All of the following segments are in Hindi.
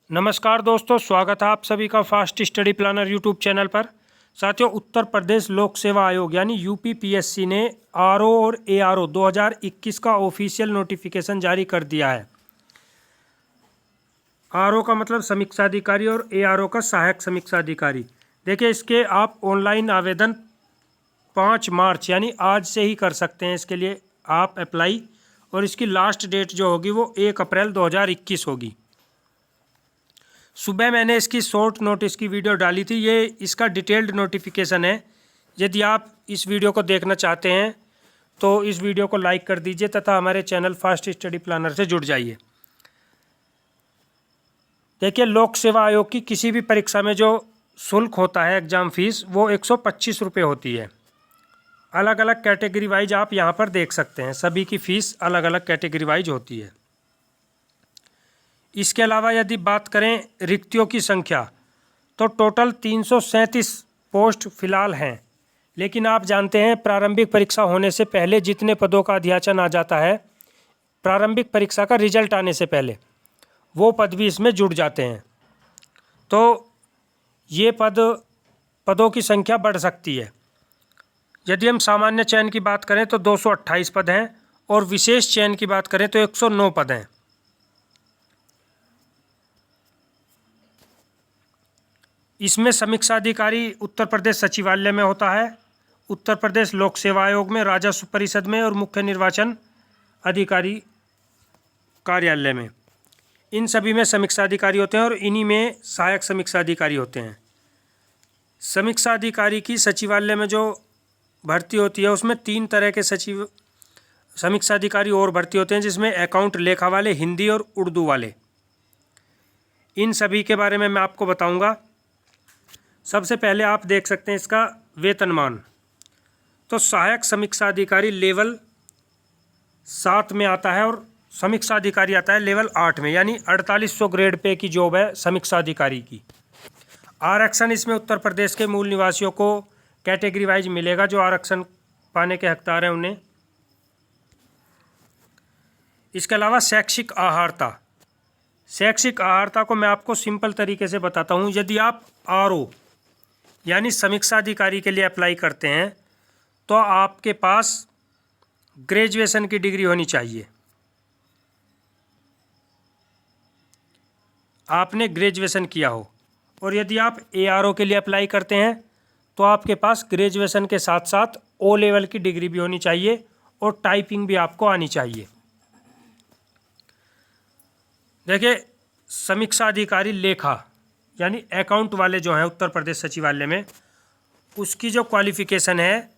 नमस्कार दोस्तों, स्वागत है आप सभी का fast study planner YouTube channel पर। साथियों, उत्तर प्रदेश लोक सेवा आयोग यानी यूपीपीएससी ने आरओ और एआरओ 2021 का ऑफिशियल नोटिफिकेशन जारी कर दिया है। आरओ का मतलब समीक्षा अधिकारी और एआरओ का सहायक समीक्षा अधिकारी। देखिए, इसके आप ऑनलाइन आवेदन 5 मार्च यानी आज से ही कर सकते हैं। इसके लिए आप अप्लाई, और इसकी लास्ट डेट जो होगी वो 1 अप्रैल 2021 होगी। सुबह मैंने इसकी शॉर्ट नोटिस की वीडियो डाली थी। ये इसका डिटेल्ड नोटिफिकेशन है। यदि आप इस वीडियो को देखना चाहते हैं तो इस वीडियो को लाइक कर दीजिए तथा हमारे चैनल फास्ट स्टडी प्लानर से जुड़ जाइए। देखिए, लोक सेवा आयोग की किसी भी परीक्षा में जो शुल्क होता है, एग्ज़ाम फीस, वो 125 रुपये होती है। अलग अलग कैटेगरी वाइज आप यहाँ पर देख सकते हैं, सभी की फ़ीस अलग अलग कैटेगरी वाइज होती है। इसके अलावा यदि बात करें रिक्तियों की संख्या, तो टोटल 337 पोस्ट फिलहाल हैं। लेकिन आप जानते हैं, प्रारंभिक परीक्षा होने से पहले जितने पदों का अध्याचन आ जाता है, प्रारंभिक परीक्षा का रिजल्ट आने से पहले, वो पद भी इसमें जुड़ जाते हैं। तो ये पदों की संख्या बढ़ सकती है। यदि हम सामान्य चयन की बात करें तो 228 पद हैं, और विशेष चयन की बात करें तो 109 पद हैं। इसमें समीक्षा अधिकारी उत्तर प्रदेश सचिवालय में होता है, उत्तर प्रदेश लोक सेवा आयोग में, राजस्व परिषद में और मुख्य निर्वाचन अधिकारी कार्यालय में। इन सभी में समीक्षा अधिकारी होते हैं और इन्हीं में सहायक समीक्षा अधिकारी होते हैं। समीक्षा अधिकारी की सचिवालय में जो भर्ती होती है उसमें 3 तरह के समीक्षा अधिकारी और भर्ती होते हैं, जिसमें अकाउंट लेखा वाले, हिंदी और उर्दू वाले। इन सभी के बारे में मैं आपको बताऊंगा। सबसे पहले आप देख सकते हैं इसका वेतनमान। तो सहायक समीक्षा अधिकारी लेवल 7 में आता है और समीक्षा अधिकारी आता है लेवल 8 में, यानी 4800 ग्रेड पे की जॉब है समीक्षा अधिकारी की। आरक्षण इसमें उत्तर प्रदेश के मूल निवासियों को कैटेगरी वाइज मिलेगा। जो आरक्षण पाने के हकदार हैं उन्हें। इसके अलावा शैक्षिक आहारता को मैं आपको सिंपल तरीके से बताता हूँ। यदि आप आरओ यानी समीक्षा अधिकारी के लिए अप्लाई करते हैं तो आपके पास ग्रेजुएशन की डिग्री होनी चाहिए। आपने ग्रेजुएशन किया हो। और यदि आप एआरओ के लिए अप्लाई करते हैं तो आपके पास ग्रेजुएशन के साथ साथ ओ लेवल की डिग्री भी होनी चाहिए और टाइपिंग भी आपको आनी चाहिए। देखिए, समीक्षा अधिकारी लेखा यानी अकाउंट वाले जो हैं उत्तर प्रदेश सचिवालय में, उसकी जो क्वालिफ़िकेशन है,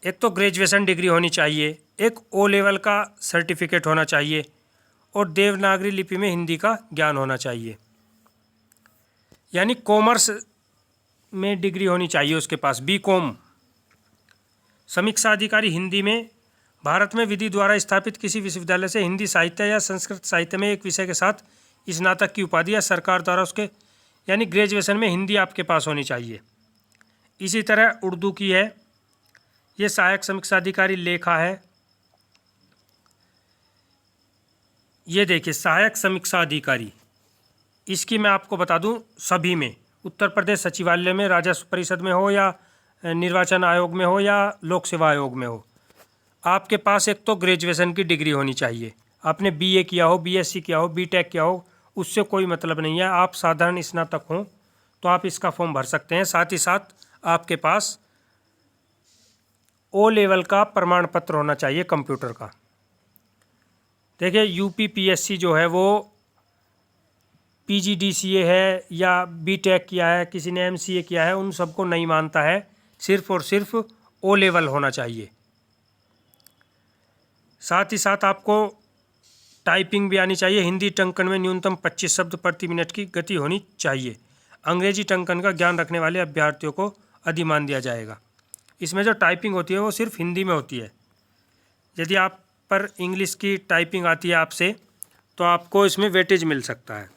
एक तो ग्रेजुएशन डिग्री होनी चाहिए, एक ओ लेवल का सर्टिफिकेट होना चाहिए और देवनागरी लिपि में हिंदी का ज्ञान होना चाहिए। यानी कॉमर्स में डिग्री होनी चाहिए उसके पास, बीकॉम। समीक्षा अधिकारी हिंदी में भारत में विधि द्वारा स्थापित किसी विश्वविद्यालय से हिंदी साहित्य या संस्कृत साहित्य में एक विषय के साथ स्नातक की उपाधि या सरकार द्वारा उसके, यानी ग्रेजुएशन में हिंदी आपके पास होनी चाहिए। इसी तरह उर्दू की है। ये सहायक समीक्षा अधिकारी लेखा है। ये देखिए, सहायक समीक्षा अधिकारी, इसकी मैं आपको बता दूं, सभी में, उत्तर प्रदेश सचिवालय में, राजस्व परिषद में हो या निर्वाचन आयोग में हो या लोक सेवा आयोग में हो, आपके पास एक तो ग्रेजुएशन की डिग्री होनी चाहिए। आपने बीए किया हो, बीएससी किया हो, बीटेक किया हो, उससे कोई मतलब नहीं है। आप साधारण स्नातक हों तो आप इसका फॉर्म भर सकते हैं। साथ ही साथ आपके पास ओ लेवल का प्रमाण पत्र होना चाहिए कंप्यूटर का। देखिए, यूपीपीएससी जो है वो पीजीडीसीए है या बीटेक किया है, किसी ने एमसीए किया है, उन सबको नहीं मानता है। सिर्फ और सिर्फ ओ लेवल होना चाहिए। साथ ही साथ आपको टाइपिंग भी आनी चाहिए। हिंदी टंकन में न्यूनतम 25 शब्द प्रति मिनट की गति होनी चाहिए। अंग्रेजी टंकन का ज्ञान रखने वाले अभ्यर्थियों को अधिमान दिया जाएगा। इसमें जो टाइपिंग होती है वो सिर्फ हिंदी में होती है। यदि आप पर इंग्लिश की टाइपिंग आती है आपसे तो आपको इसमें वेटेज मिल सकता है।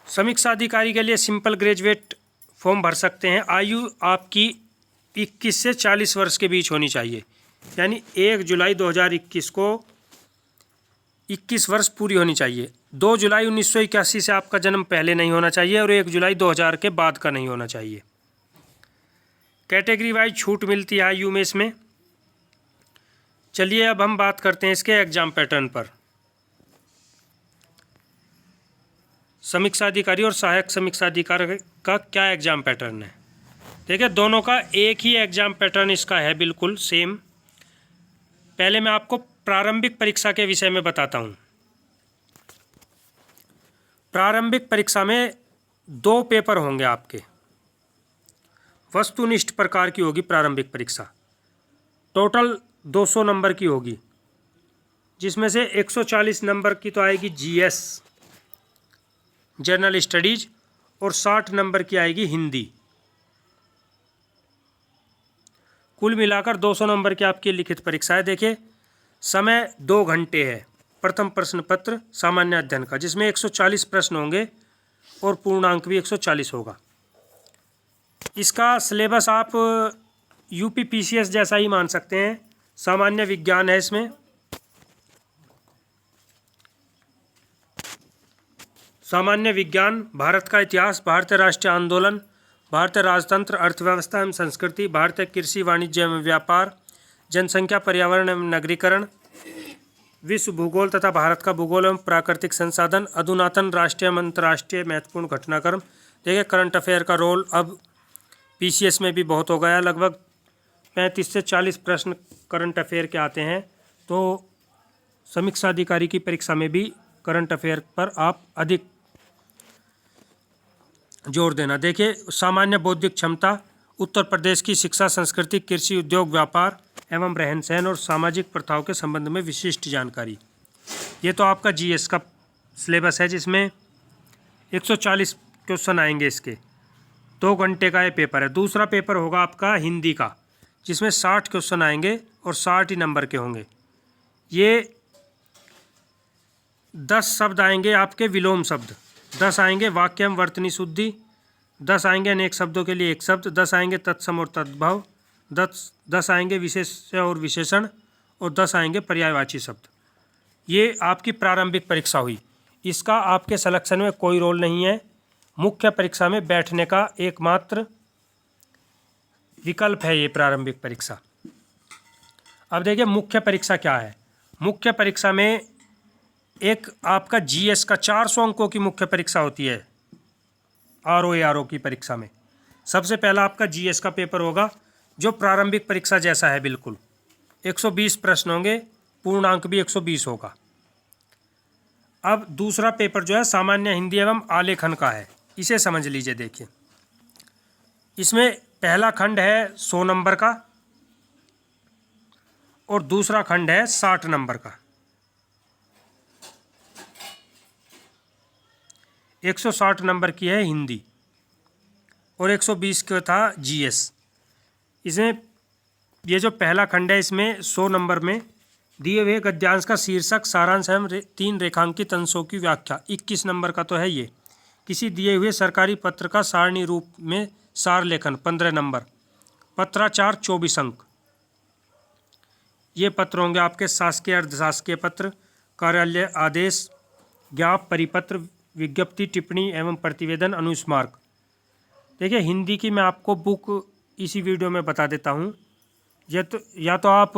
समीक्षा अधिकारी के लिए सिंपल ग्रेजुएट फॉर्म भर सकते हैं। आयु आपकी 21 से 40 वर्ष के बीच होनी चाहिए। यानी 1 जुलाई 2021 को 21 वर्ष पूरी होनी चाहिए। 2 जुलाई 1981 से आपका जन्म पहले नहीं होना चाहिए और 1 जुलाई 2000 के बाद का नहीं होना चाहिए। कैटेगरी वाइज छूट मिलती है आयु में इसमें। चलिए अब हम बात करते हैं इसके एग्जाम पैटर्न पर। समीक्षा अधिकारी और सहायक समीक्षा अधिकारी का क्या एग्जाम पैटर्न है। देखिए दोनों का एक ही एग्जाम पैटर्न इसका है, बिल्कुल सेम। पहले मैं आपको प्रारंभिक परीक्षा के विषय में बताता हूँ। प्रारंभिक परीक्षा में 2 पेपर होंगे आपके। वस्तुनिष्ठ प्रकार की होगी प्रारंभिक परीक्षा, टोटल 200 नंबर की होगी, जिसमें से 140 नंबर की तो आएगी जीएस जनरल स्टडीज और 60 नंबर की आएगी हिंदी। कुल मिलाकर 200 नंबर की आपकी लिखित परीक्षा है। देखिए समय 2 घंटे है प्रथम प्रश्न पत्र सामान्य अध्ययन का, जिसमें 140 प्रश्न होंगे और पूर्णांक भी 140 होगा। इसका सिलेबस आप यूपी पीसीएस जैसा ही मान सकते हैं। सामान्य विज्ञान है इसमें, सामान्य विज्ञान, भारत का इतिहास, भारतीय राष्ट्रीय आंदोलन, भारतीय राजतंत्र, अर्थव्यवस्था एवं संस्कृति, भारतीय कृषि वाणिज्य एवं व्यापार, जनसंख्या, पर्यावरण एवं नगरीकरण, विश्व भूगोल तथा भारत का भूगोल एवं प्राकृतिक संसाधन, अधुनातन राष्ट्रीय एवं अंतर्राष्ट्रीय महत्वपूर्ण घटनाक्रम। देखिए करंट अफेयर का रोल अब पीसीएस में भी बहुत हो गया। लगभग 35 से 40 प्रश्न करंट अफेयर के आते हैं, तो समीक्षा अधिकारी की परीक्षा में भी करंट अफेयर पर आप अधिक जोर देना। देखिए सामान्य बौद्धिक क्षमता, उत्तर प्रदेश की शिक्षा, संस्कृति, कृषि, उद्योग, व्यापार एवं रहन सहन और सामाजिक प्रथाओं के संबंध में विशिष्ट जानकारी। ये तो आपका जीएस का सिलेबस है, जिसमें 140 क्वेश्चन आएंगे इसके। 2 घंटे का ये पेपर है। दूसरा पेपर होगा आपका हिंदी का, जिसमें 60 क्वेश्चन आएंगे और 60 ही नंबर के होंगे। ये 10 शब्द आएंगे आपके विलोम शब्द, 10 आएंगे वाक्य एवं वर्तनी शुद्धि, 10 आएंगे अनेक शब्दों के लिए एक शब्द, 10 आएंगे तत्सम और तद्भव, 10 आएंगे विशेष्य और विशेषण और 10 आएंगे पर्यायवाची शब्द। ये आपकी प्रारंभिक परीक्षा हुई। इसका आपके सिलेक्शन में कोई रोल नहीं है। मुख्य परीक्षा में बैठने का एकमात्र विकल्प है ये प्रारंभिक परीक्षा। अब देखिए मुख्य परीक्षा क्या है। मुख्य परीक्षा में एक आपका जीएस का 400 अंकों की मुख्य परीक्षा होती है। आरओ की परीक्षा में सबसे पहला आपका जीएस का पेपर होगा, जो प्रारंभिक परीक्षा जैसा है बिल्कुल। 120 प्रश्न होंगे, पूर्णांक भी 120 होगा। अब दूसरा पेपर जो है सामान्य हिंदी एवं आलेखन का है, इसे समझ लीजिए। देखिए इसमें पहला खंड है 100 नंबर का और दूसरा खंड है 60 नंबर का। 160 नंबर की है हिंदी और 120 का था जीएस। इसमें ये जो पहला खंड है, इसमें 100 नंबर में दिए हुए गद्यांश का शीर्षक, सारांश एवं 3 रेखांकित अंशों की व्याख्या। 21 नंबर का तो है ये। किसी दिए हुए सरकारी पत्र का सारणी रूप में सार लेखन 15 नंबर। पत्राचार 24 अंक। ये पत्र होंगे आपके शासकीय, अर्धशासकीय पत्र, कार्यालय आदेश, ज्ञाप, परिपत्र, विज्ञप्ति, टिप्पणी एवं प्रतिवेदन, अनुस्मारक। देखिए हिंदी की मैं आपको बुक इसी वीडियो में बता देता हूँ। या तो आप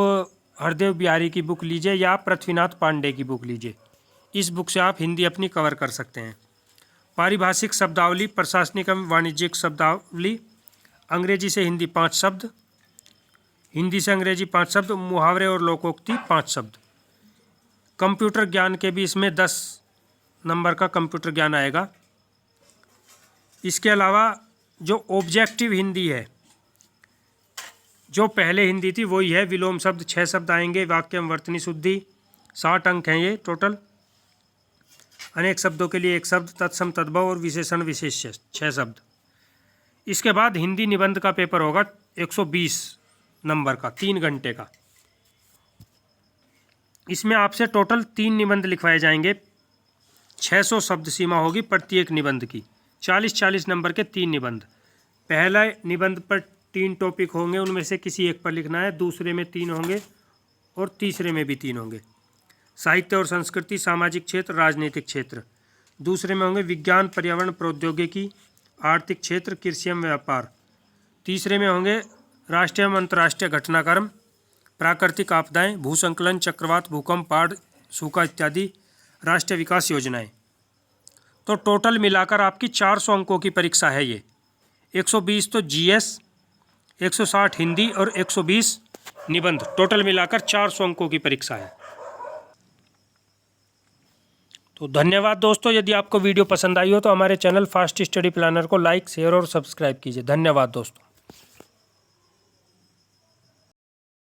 हरदेव बिहारी की बुक लीजिए या पृथ्वीनाथ पांडे की बुक लीजिए। इस बुक से आप हिंदी अपनी कवर कर सकते हैं। पारिभाषिक शब्दावली, प्रशासनिक एवं वाणिज्यिक शब्दावली, अंग्रेजी से हिंदी 5 शब्द, हिंदी से अंग्रेजी 5 शब्द, मुहावरे और लोकोक्ति 5 शब्द। कंप्यूटर ज्ञान के भी इसमें 10 नंबर का कंप्यूटर ज्ञान आएगा। इसके अलावा जो ऑब्जेक्टिव हिंदी है, जो पहले हिंदी थी वही है। विलोम शब्द 6 शब्द आएंगे, वाक्य एवं वर्तनी शुद्धि 60 अंक हैं ये टोटल। अनेक शब्दों के लिए एक शब्द, तत्सम, तद्भव और विशेषण विशेष्य 6 शब्द। इसके बाद हिंदी निबंध का पेपर होगा 120 नंबर का, 3 घंटे का। इसमें आपसे टोटल 3 निबंध लिखवाए जाएंगे। 600 शब्द सीमा होगी प्रत्येक निबंध की। 40-40 नंबर के 3 निबंध। पहला निबंध पर 3 टॉपिक होंगे, उनमें से किसी एक पर लिखना है। दूसरे में 3 होंगे और तीसरे में भी 3 होंगे। साहित्य और संस्कृति, सामाजिक क्षेत्र, राजनीतिक क्षेत्र। दूसरे में होंगे विज्ञान, पर्यावरण, प्रौद्योगिकी, आर्थिक क्षेत्र, कृषि एवं व्यापार। तीसरे में होंगे राष्ट्रीय एवं अंतर्राष्ट्रीय घटनाक्रम, प्राकृतिक आपदाएं, भूसंकलन, चक्रवात, भूकंप, बाढ़, सूखा इत्यादि, राष्ट्रीय विकास योजनाएं। तो टोटल मिलाकर आपकी 400 अंकों की परीक्षा है ये। 120 तो जीएस, 160 हिंदी और 120 निबंध, टोटल मिलाकर 400 अंकों की परीक्षा है। तो धन्यवाद दोस्तों। यदि आपको वीडियो पसंद आई हो तो हमारे चैनल फास्ट स्टडी प्लानर को लाइक, शेयर और सब्सक्राइब कीजिए। धन्यवाद दोस्तों।